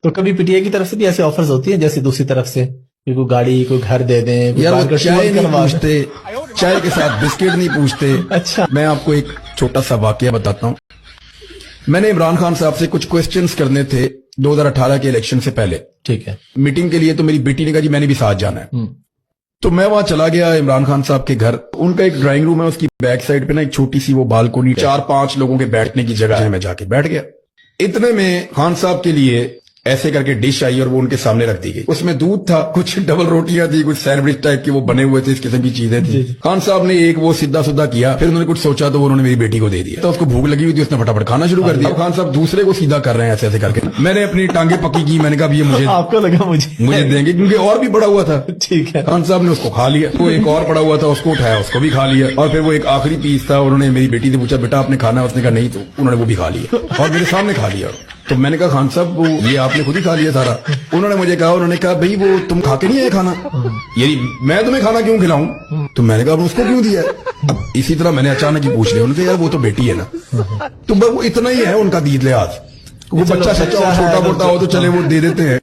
तो कभी पीटीआई की तरफ से भी ऐसे ऑफर्स होती हैं जैसे दूसरी तरफ से कोई गाड़ी कोई घर दे दें? यार वो चाय नहीं पूछते, चाय के साथ बिस्किट नहीं पूछते। अच्छा, मैं आपको एक छोटा सा वाकया बताता हूँ। मैंने इमरान खान साहब से कुछ क्वेश्चंस करने थे 2018 के इलेक्शन से पहले। ठीक है। मीटिंग के लिए तो मेरी बेटी ने कहा जी मैंने भी साथ जाना है। तो मैं वहां चला गया इमरान खान साहब के घर। उनका एक ड्राइंग रूम है, उसकी बैक साइड पे ना एक छोटी सी वो बालकोनी, 4-5 लोगों के बैठने की जगह है। मैं जाके बैठ गया। इतने में खान साहब के लिए ऐसे करके डिश आई और वो उनके सामने रख दी गई। उसमें दूध था, कुछ डबल रोटियां थी, कुछ सैंडविच टाइप के वो बने हुए थे, इस किस्म की चीजें थी। खान साहब ने एक वो सीधा सुधा किया, फिर उन्होंने कुछ सोचा तो उन्होंने मेरी बेटी को दे दिया। तो उसको भूख लगी हुई थी, उसने फटाफट खाना शुरू कर दिया। खान साहब दूसरे को सीधा कर रहे हैं ऐसे ऐसे करके। मैंने अपनी टांगे पक्की की, मैंने कहा ये मुझे आपको लगा मुझे देंगे, क्योंकि और भी पड़ा हुआ था। ठीक है। खान साहब ने उसको खा लिया। वो एक और पड़ा हुआ था, उसको उठाया, उसको भी खा लिया। और फिर वो एक आखिरी पीस था, उन्होंने मेरी बेटी से पूछा बेटा आपने खाना? उसने कहा नहीं, तो उन्होंने वो भी खा लिया और मेरे सामने खा लिया। तो मैंने कहा खान साहब वो ये आपने खुद ही खा लिया सारा। उन्होंने मुझे कहा, उन्होंने कहा भाई वो तुम खा के नहीं आए खाना, यही मैं तुम्हें खाना क्यों खिलाऊं? तो मैंने कहा उसको क्यों दिया है? अब इसी तरह मैंने अचानक ही पूछ लिया। उन्होंने कहा यार वो तो बेटी है ना। तो वो इतना ही है उनका दीद लिहाज। वो बच्चा सच्चा छोटा मोटा हो तो चले वो दे देते हैं।